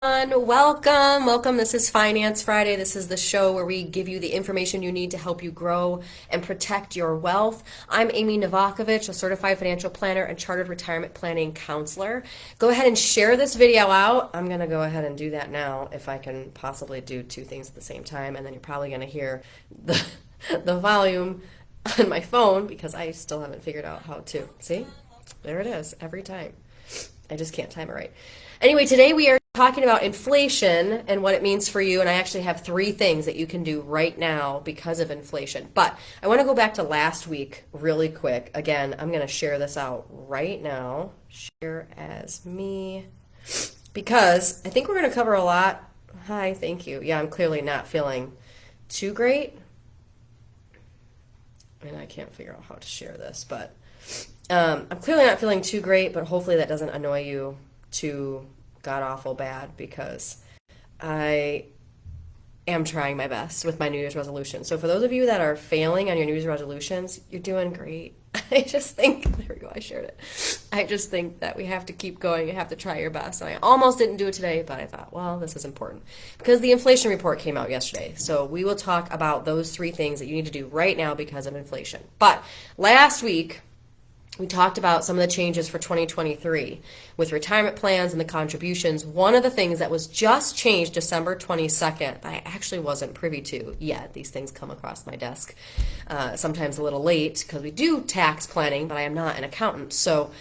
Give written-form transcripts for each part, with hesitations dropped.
Welcome. This is Finance Friday. This is the show where we give you the information you need to help you grow and protect your wealth. I'm Amy Novakovich, a certified financial planner and chartered retirement planning counselor. Go ahead and share this video out. I'm going to go ahead and do that now if I can possibly do two things at the same time, and then you're probably going to hear the volume on my phone because I still haven't figured out how to. See? There it is every time. I just can't time it right. Anyway, today we are talking about inflation and what it means for you, and I actually have three things that you can do right now because of inflation. But I want to go back to last week really quick. Again, I'm going to share this out right now. Share as me. Because I think we're going to cover a lot. Hi, thank you. Yeah, I'm clearly not feeling too great. And I can't figure out how to share this, but I'm clearly not feeling too great, but hopefully that doesn't annoy you too god awful bad because I am trying my best with my New Year's resolution. So for those of you that are failing on your New Year's resolutions, you're doing great. I just think, there we go, I shared it. I just think that we have to keep going. You have to try your best. And I almost didn't do it today, but I thought, well, this is important because the inflation report came out yesterday. So we will talk about those three things that you need to do right now because of inflation. But last week, we talked about some of the changes for 2023 with retirement plans and the contributions. One of the things that was just changed December 22nd that I actually wasn't privy to yet. These things come across my desk sometimes a little late because we do tax planning, but I am not an accountant. So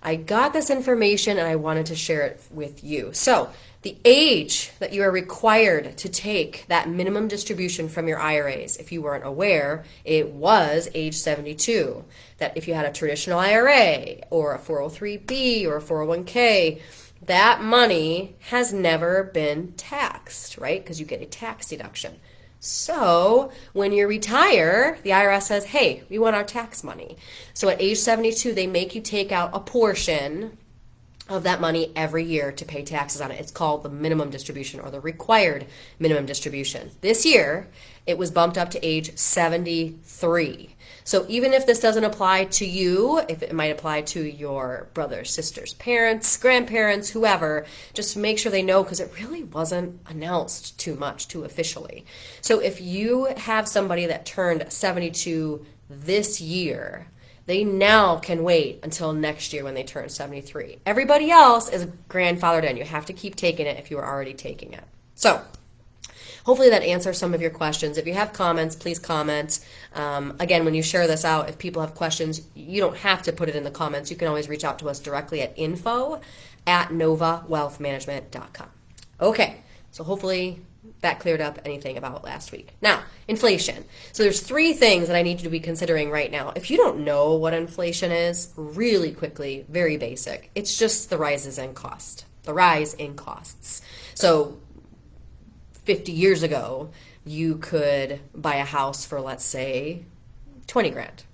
I got this information and I wanted to share it with you. So the age that you are required to take that minimum distribution from your IRAs, if you weren't aware, it was age 72. That if you had a traditional IRA or a 403B or a 401k, that money has never been taxed, right? Because you get a tax deduction. So when you retire, the IRS says, hey, we want our tax money. So at age 72, they make you take out a portion of that money every year to pay taxes on it. It's called the minimum distribution or the required minimum distribution. This year, it was bumped up to age 73. So even if this doesn't apply to you, if it might apply to your brothers, sisters, parents, grandparents, whoever, just make sure they know because it really wasn't announced too officially. So if you have somebody that turned 72 this year, they now can wait until next year when they turn 73. Everybody else is grandfathered in. You have to keep taking it if you are already taking it. So hopefully that answers some of your questions. If you have comments, please comment. Again, when you share this out, if people have questions, you don't have to put it in the comments. You can always reach out to us directly at info@novawealthmanagement.com. Okay, so hopefully that cleared up anything about last week. Now, inflation. So there's three things that I need you to be considering right now. If you don't know what inflation is, really quickly, very basic, it's just the rise in costs. So 50 years ago, you could buy a house for, let's say, 20 grand.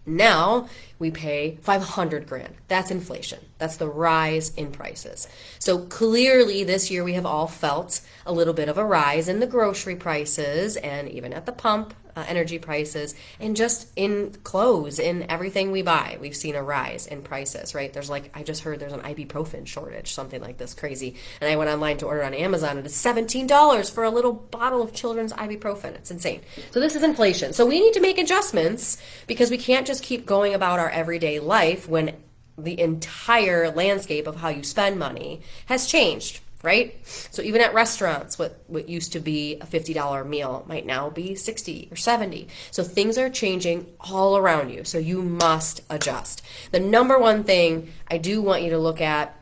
Now we pay 500 grand. That's inflation. That's the rise in prices. So clearly this year we have all felt a little bit of a rise in the grocery prices and even at the pump, energy prices, and just in clothes, in everything we buy. We've seen a rise in prices, right? I just heard there's an ibuprofen shortage, something like this crazy. And I went online to order on Amazon and it's $17 for a little bottle of children's ibuprofen. It's insane. So this is inflation. So we need to make adjustments because we can't just keep going about our everyday life when the entire landscape of how you spend money has changed, right? So even at restaurants, what used to be a $50 meal might now be 60 or 70. So things are changing all around you. So you must adjust. The number one thing I do want you to look at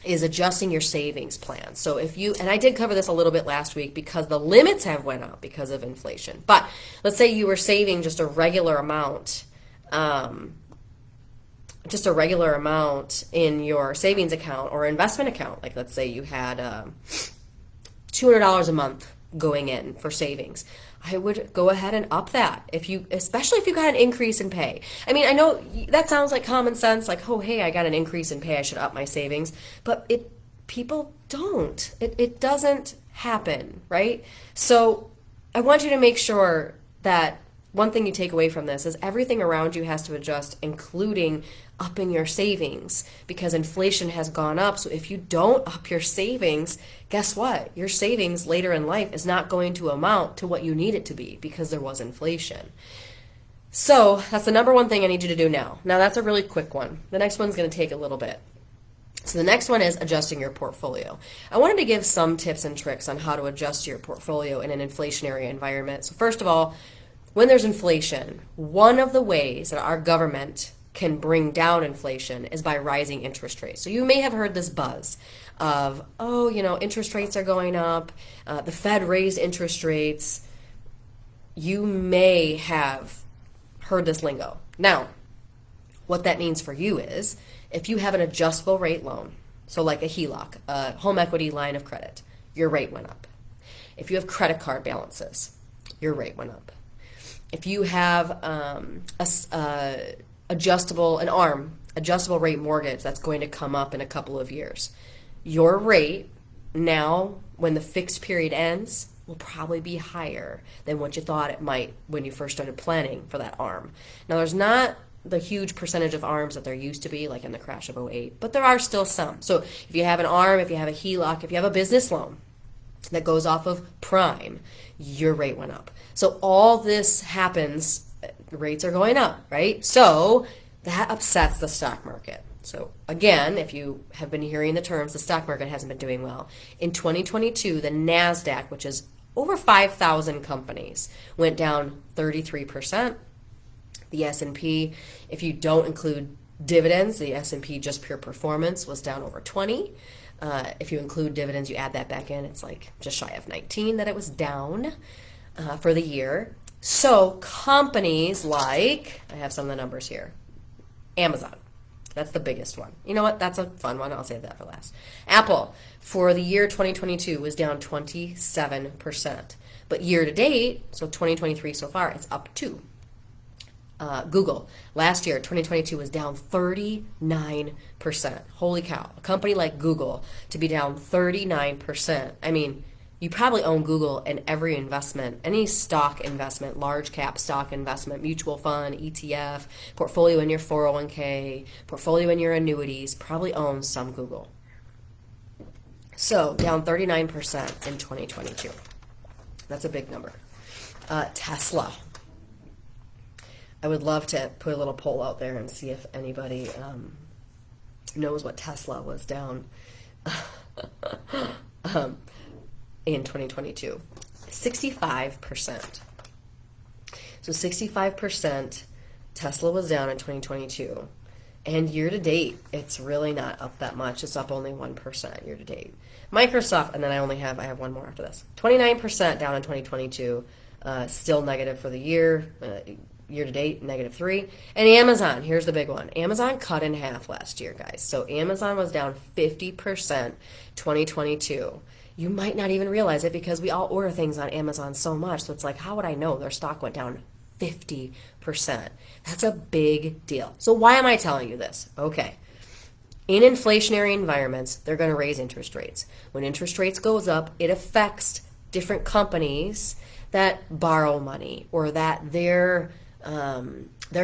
is adjusting your savings plan. So if you, and I did cover this a little bit last week because the limits have went up because of inflation. But let's say you were saving just a regular amount in your savings account or investment account. Like let's say you had $200 a month going in for savings. I would go ahead and up that especially if you got an increase in pay. I mean, I know that sounds like common sense, like, oh, hey, I got an increase in pay, I should up my savings. But people don't. It doesn't happen, right? So I want you to make sure that one thing you take away from this is everything around you has to adjust, including upping your savings, because inflation has gone up. So if you don't up your savings, guess what? Your savings later in life is not going to amount to what you need it to be because there was inflation. So that's the number one thing I need you to do now. Now that's a really quick one. The next one's going to take a little bit. So the next one is adjusting your portfolio. I wanted to give some tips and tricks on how to adjust your portfolio in an inflationary environment. So first of all, when there's inflation, one of the ways that our government can bring down inflation is by rising interest rates. So you may have heard this buzz of, oh, interest rates are going up, the Fed raised interest rates. You may have heard this lingo. Now, what that means for you is if you have an adjustable rate loan, so like a HELOC, a home equity line of credit, your rate went up. If you have credit card balances, your rate went up. If you have adjustable rate mortgage that's going to come up in a couple of years, your rate now, when the fixed period ends, will probably be higher than what you thought it might when you first started planning for that ARM. Now, there's not the huge percentage of ARMs that there used to be, like in the crash of '08, but there are still some. So if you have an ARM, if you have a HELOC, if you have a business loan that goes off of prime, your rate went up. So all this happens, rates are going up, right? So that upsets the stock market. So again, if you have been hearing the terms, the stock market hasn't been doing well. In 2022, the NASDAQ, which is over 5,000 companies, went down 33%. The S&P, if you don't include dividends, the S&P just pure performance was down over 20. If you include dividends, you add that back in, it's like just shy of 19 that it was down for the year. So companies like, I have some of the numbers here, Amazon. That's the biggest one. You know what? That's a fun one. I'll save that for last. Apple, for the year 2022, was down 27%. But year to date, so 2023 so far, it's up 2%. Google, last year, 2022, was down 39%. Holy cow. A company like Google to be down 39%. I mean, you probably own Google in every investment, any stock investment, large cap stock investment, mutual fund, ETF, portfolio in your 401k, portfolio in your annuities, probably own some Google. So down 39% in 2022. That's a big number. Tesla. I would love to put a little poll out there and see if anybody knows what Tesla was down in 2022. 65%. So 65% Tesla was down in 2022. And year to date, it's really not up that much. It's up only 1% year to date. Microsoft, and then I have one more after this. 29% down in 2022. Still negative for the year. Year to date, -3. And Amazon, here's the big one. Amazon cut in half last year, guys. So Amazon was down 50% 2022. You might not even realize it because we all order things on Amazon so much. So it's like, how would I know their stock went down 50%? That's a big deal. So why am I telling you this? Okay. In inflationary environments, they're going to raise interest rates. When interest rates goes up, it affects different companies that borrow money or that their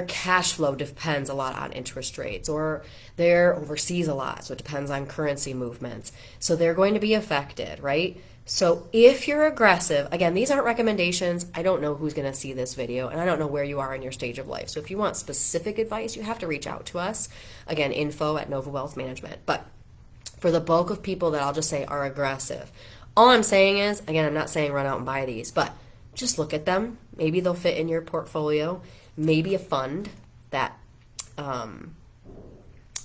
cash flow depends a lot on interest rates, or they're overseas a lot, so it depends on currency movements. So they're going to be affected, right? So if you're aggressive, again, these aren't recommendations. I don't know who's going to see this video, and I don't know where you are in your stage of life. So if you want specific advice, you have to reach out to us. Again, info@Nova Wealth Management. But for the bulk of people that I'll just say are aggressive, all I'm saying is, again, I'm not saying run out and buy these, but just look at them. Maybe they'll fit in your portfolio. Maybe a fund that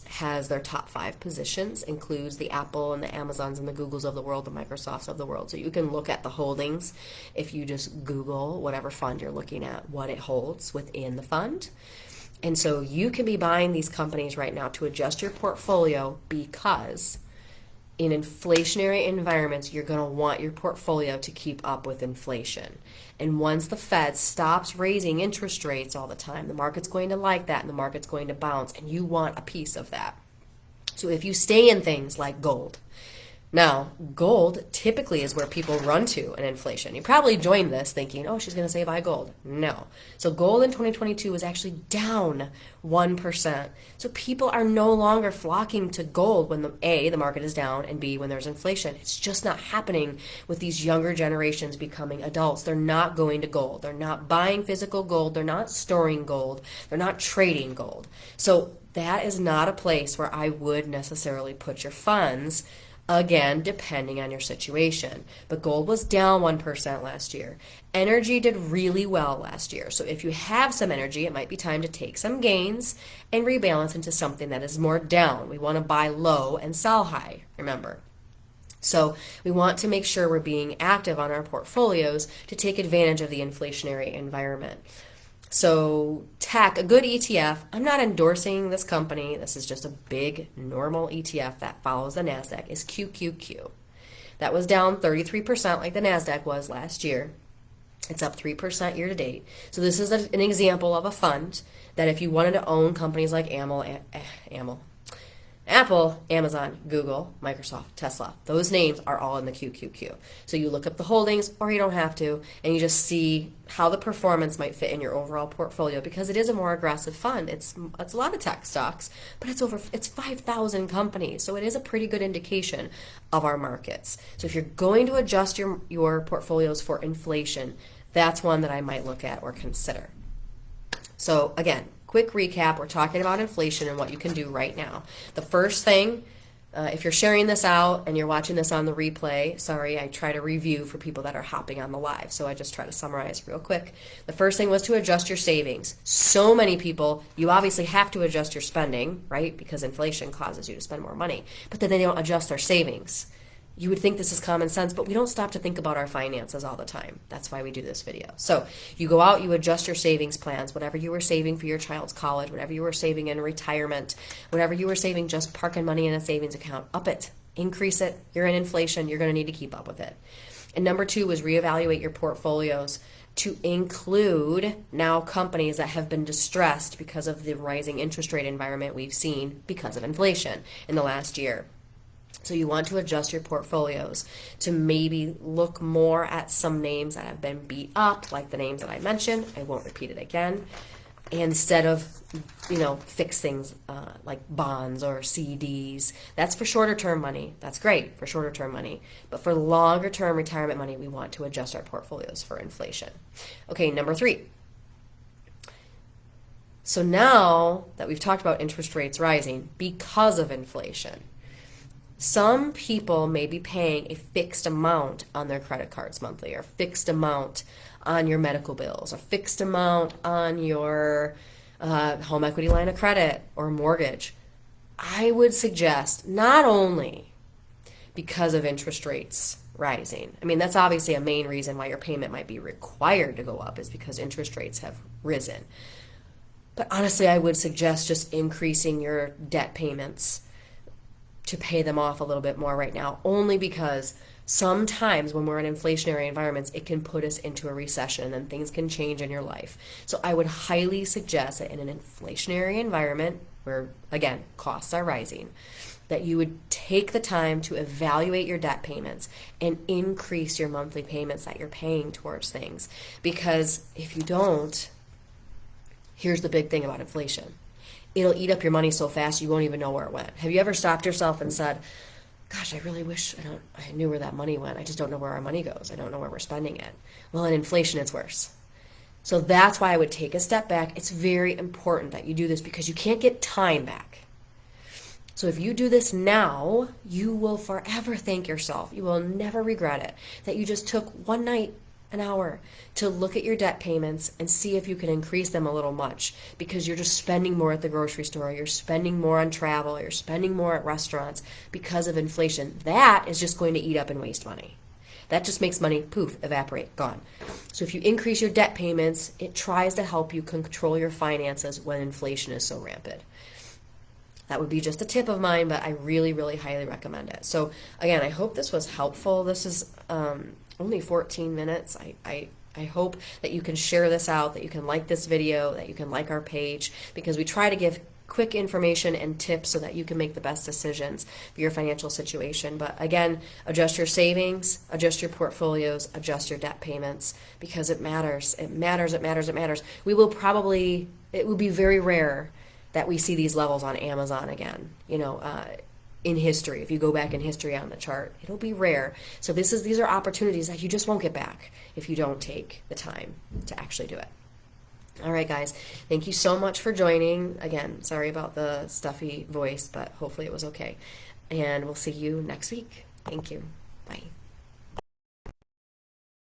has their top 5 positions, includes the Apple and the Amazons and the Googles of the world, the Microsofts of the world. So you can look at the holdings if you just Google whatever fund you're looking at, what it holds within the fund. And so you can be buying these companies right now to adjust your portfolio, because in inflationary environments, you're going to want your portfolio to keep up with inflation. And once the Fed stops raising interest rates all the time, the market's going to like that and the market's going to bounce, and you want a piece of that. So if you stay in things like gold, Now, gold typically is where people run to in inflation. You probably joined this thinking, oh, she's going to say buy gold. No. So gold in 2022 was actually down 1%. So people are no longer flocking to gold when the market is down, and B, when there's inflation. It's just not happening with these younger generations becoming adults. They're not going to gold. They're not buying physical gold. They're not storing gold. They're not trading gold. So that is not a place where I would necessarily put your funds. Again, depending on your situation. But gold was down 1% last year. Energy did really well last year. So if you have some energy, it might be time to take some gains and rebalance into something that is more down. We want to buy low and sell high, remember. So we want to make sure we're being active on our portfolios to take advantage of the inflationary environment. So tech, a good ETF, I'm not endorsing this company. This is just a big normal ETF that follows the NASDAQ, is QQQ. That was down 33% like the NASDAQ was last year. It's up 3% year to date. So this is an example of a fund that if you wanted to own companies like Apple, Amazon, Google, Microsoft, Tesla, those names are all in the QQQ. So you look up the holdings, or you don't have to, and you just see how the performance might fit in your overall portfolio, because it is a more aggressive fund. It's a lot of tech stocks, but it's 5,000 companies, so it is a pretty good indication of our markets. So if you're going to adjust your portfolios for inflation, that's one that I might look at or consider. So again, quick recap, we're talking about inflation and what you can do right now. The first thing, if you're sharing this out and you're watching this on the replay, sorry, I try to review for people that are hopping on the live, so I just try to summarize real quick. The first thing was to adjust your savings. So many people, you obviously have to adjust your spending, right, because inflation causes you to spend more money, but then they don't adjust their savings. You would think this is common sense, but we don't stop to think about our finances all the time. That's why we do this video. So you go out, you adjust your savings plans, whatever you were saving for your child's college, whatever you were saving in retirement, whatever you were saving just parking money in a savings account, up it, increase it. You're in inflation, you're going to need to keep up with it. And number two was reevaluate your portfolios to include now companies that have been distressed because of the rising interest rate environment we've seen because of inflation in the last year. So you want to adjust your portfolios to maybe look more at some names that have been beat up, like the names that I mentioned. I won't repeat it again. Instead of, fix things like bonds or CDs. That's for shorter term money. That's great for shorter term money. But for longer term retirement money, we want to adjust our portfolios for inflation. Okay, number three. So now that we've talked about interest rates rising because of inflation, some people may be paying a fixed amount on their credit cards monthly, or fixed amount on your medical bills, or fixed amount on your home equity line of credit or mortgage. I would suggest, not only because of interest rates rising, I mean, that's obviously a main reason why your payment might be required to go up, is because interest rates have risen. But honestly, I would suggest just increasing your debt payments to pay them off a little bit more right now, only because sometimes when we're in inflationary environments, it can put us into a recession and things can change in your life. So I would highly suggest that in an inflationary environment where, again, costs are rising, that you would take the time to evaluate your debt payments and increase your monthly payments that you're paying towards things. Because if you don't, here's the big thing about inflation. It'll eat up your money so fast you won't even know where it went. Have you ever stopped yourself and said, gosh, I really wish I knew where that money went. I just don't know where our money goes. I don't know where we're spending it. Well, in inflation, it's worse. So that's why I would take a step back. It's very important that you do this because you can't get time back. So if you do this now, you will forever thank yourself. You will never regret it, that you just took one night, an hour, to look at your debt payments and see if you can increase them a little much, because you're just spending more at the grocery store, you're spending more on travel, you're spending more at restaurants because of inflation. That is just going to eat up and waste money. That just makes money, poof, evaporate, gone. So if you increase your debt payments, it tries to help you control your finances when inflation is so rampant. That would be just a tip of mine, but I really, really highly recommend it. So again, I hope this was helpful. This is only 14 minutes. I hope that you can share this out, that you can like this video, that you can like our page, because we try to give quick information and tips so that you can make the best decisions for your financial situation. But again, adjust your savings, adjust your portfolios, adjust your debt payments, because it matters. It matters, it matters, it matters. It will be very rare that we see these levels on Amazon again, in history. If you go back in history on the chart, it'll be rare. So these are opportunities that you just won't get back if you don't take the time to actually do it. All right, guys, thank you so much for joining. Again, sorry about the stuffy voice, but hopefully it was okay. And we'll see you next week. Thank you.